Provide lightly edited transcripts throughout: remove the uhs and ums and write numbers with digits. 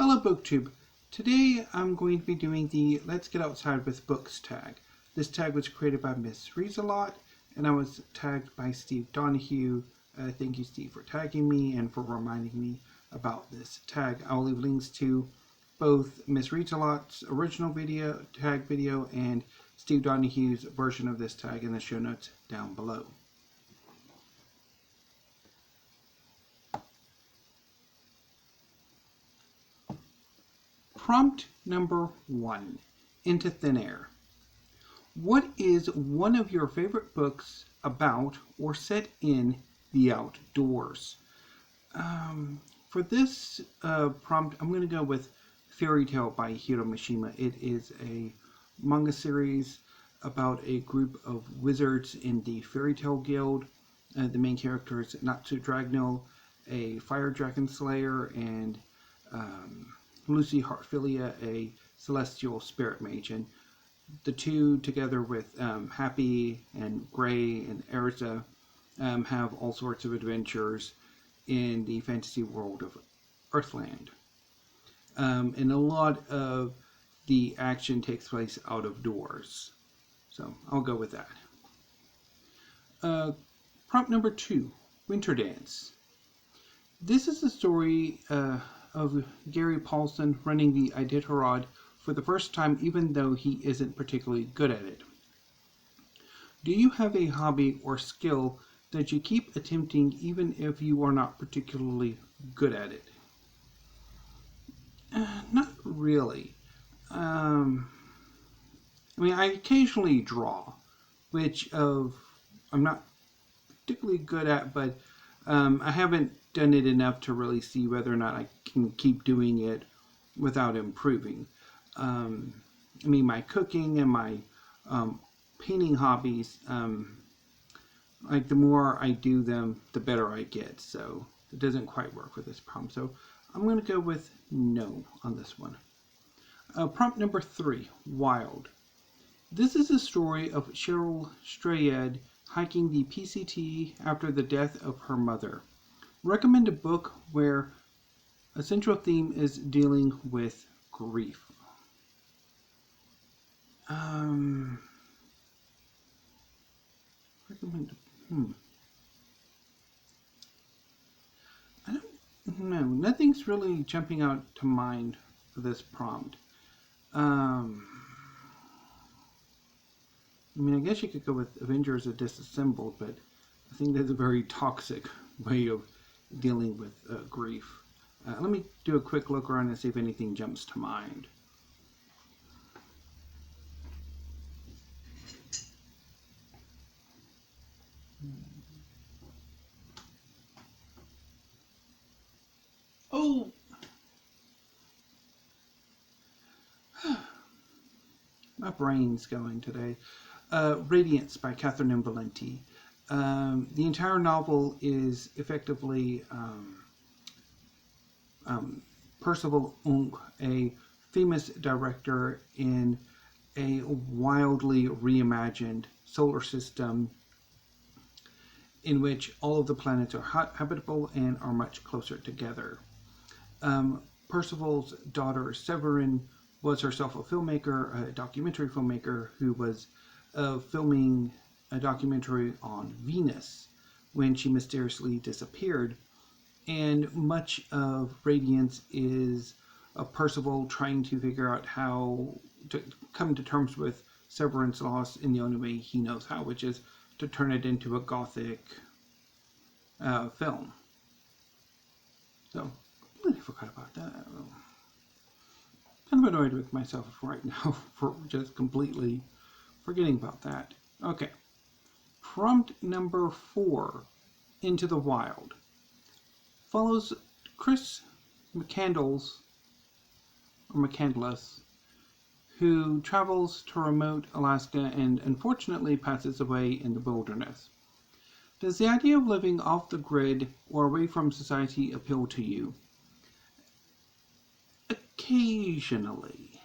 Hello BookTube. Today I'm going to be doing the Let's Get Outside with Books tag. This tag was created by Miss Reads-A-Lot and I was tagged by Steve Donahue. Thank you, Steve, for tagging me and for reminding me about this tag. I'll leave links to both Miss Reads-A-Lot's original tag video and Steve Donahue's version of this tag in the show notes down below. Prompt number 1, Into Thin Air. What is one of your favorite books about or set in the outdoors? For this prompt, I'm going to go with Fairy Tale by Hiro Mishima. It is a manga series about a group of wizards in the Fairy Tale Guild. The main character is Natsu Dragneel, a fire dragon slayer, and Lucy Heartfilia, a celestial spirit mage, and the two, together with Happy and Gray and Erza, have all sorts of adventures in the fantasy world of Earthland. And a lot of the action takes place out of doors. So I'll go with that. Prompt number 2, Winterdance. This is the story of Gary Paulsen running the Iditarod for the first time, even though he isn't particularly good at it. Do you have a hobby or skill that you keep attempting even if you are not particularly good at it? Not really. I mean, I occasionally draw, which I'm not particularly good at, but I haven't done it enough to really see whether or not I can keep doing it without improving. I mean, my cooking and my painting hobbies, like the more I do them, the better I get. So it doesn't quite work for this prompt. So I'm going to go with no on this one. Prompt number 3, Wild. This is a story of Cheryl Strayed hiking the PCT after the death of her mother. Recommend a book where a central theme is dealing with grief. Recommend. I don't know. Nothing's really jumping out to mind for this prompt. I mean, I guess you could go with Avengers of Disassembled, but I think that's a very toxic way of dealing with grief. Let me do a quick look around and see if anything jumps to mind. Oh! My brain's going today. Radiance by Catherine M. Valenti. The entire novel is effectively Percival Unk, a famous director in a wildly reimagined solar system in which all of the planets are habitable and are much closer together. Percival's daughter Severin was herself a filmmaker, a documentary filmmaker, who was filming a documentary on Venus when she mysteriously disappeared. And much of Radiance is Percival trying to figure out how to come to terms with Severin's loss in the only way he knows how, which is to turn it into a gothic film. So, completely forgot about that. Kind of annoyed with myself right now for just completely forgetting about that. Okay. Prompt number 4, Into the Wild. Follows Chris McCandless, who travels to remote Alaska and unfortunately passes away in the wilderness. Does the idea of living off the grid or away from society appeal to you? Occasionally.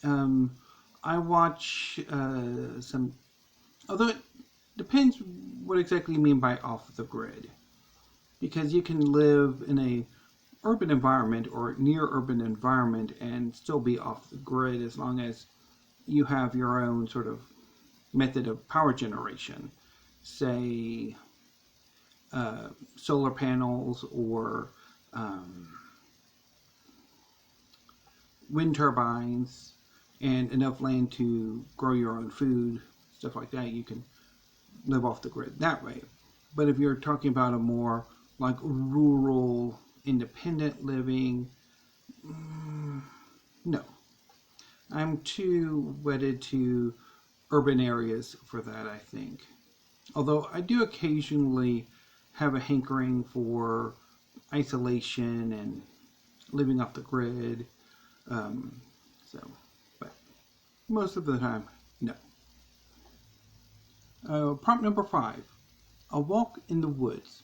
I watch some, although it depends what exactly you mean by off the grid. Because you can live in a urban environment or near urban environment and still be off the grid as long as you have your own sort of method of power generation, say solar panels or wind turbines, and enough land to grow your own food, stuff like that. You can live off the grid that way. But if you're talking about a more like rural, independent living, no. I'm too wedded to urban areas for that, I think. Although I do occasionally have a hankering for isolation and living off the grid. But most of the time, no. Prompt number 5, A Walk in the Woods.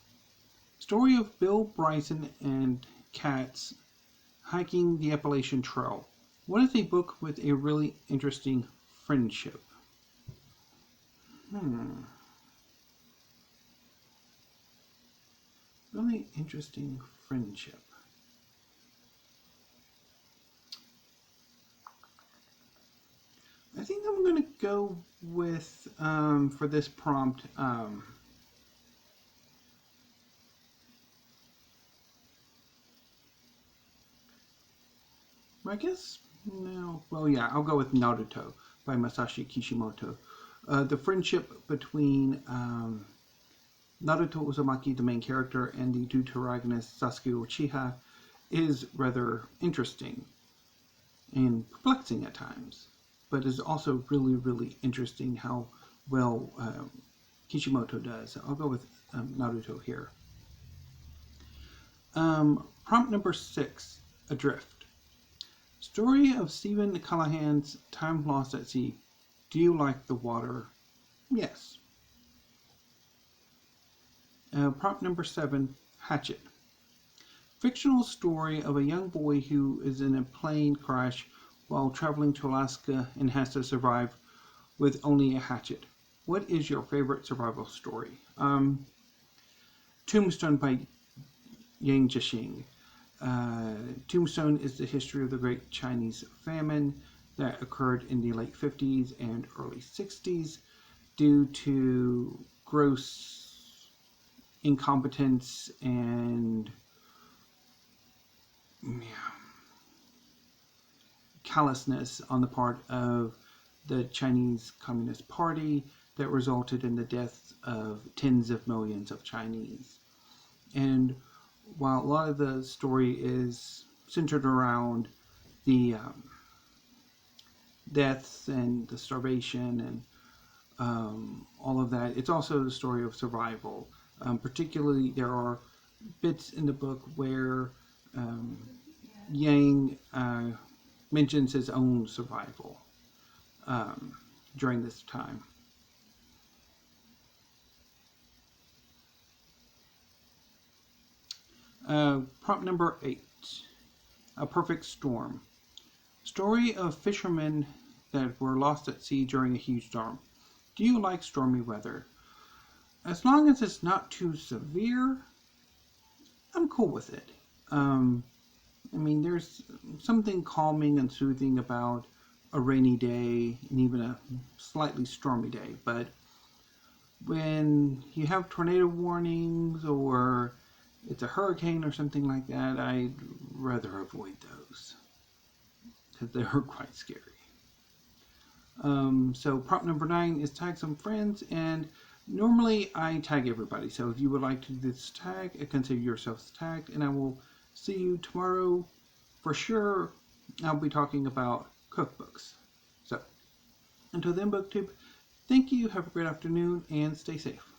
Story of Bill Bryson and Katz hiking the Appalachian Trail. What is a book with a really interesting friendship? Really interesting friendship. I think I'm going to go with, for this prompt, I guess, no, well, yeah, I'll go with Naruto by Masashi Kishimoto. The friendship between Naruto Uzumaki, the main character, and the deuteragonist Sasuke Uchiha is rather interesting and perplexing at times, but is also really, really interesting how well Kishimoto does. I'll go with Naruto here. Prompt number 6, Adrift. Story of Stephen Callahan's Time Lost at Sea. Do you like the water? Yes. Prompt number 7, Hatchet. Fictional story of a young boy who is in a plane crash while traveling to Alaska and has to survive with only a hatchet. What is your favorite survival story? Tombstone by Yang Jixing. Tombstone is the history of the Great Chinese Famine that occurred in the late 50s and early 60s due to gross incompetence and callousness on the part of the Chinese Communist Party that resulted in the deaths of tens of millions of Chinese. And while a lot of the story is centered around the deaths and the starvation and all of that, it's also the story of survival. Particularly, there are bits in the book where Yang mentions his own survival during this time. Prompt number 8, A Perfect Storm. Story of fishermen that were lost at sea during a huge storm. Do you like stormy weather? As long as it's not too severe, I'm cool with it. I mean, there's something calming and soothing about a rainy day and even a slightly stormy day. But when you have tornado warnings or it's a hurricane or something like that, I'd rather avoid those because they are quite scary. So prompt number 9 is tag some friends, and normally I tag everybody. So if you would like to do this tag, consider yourselves tagged, and I will see you tomorrow for sure. I'll be talking about cookbooks. So until then, BookTube, thank you, have a great afternoon, and stay safe.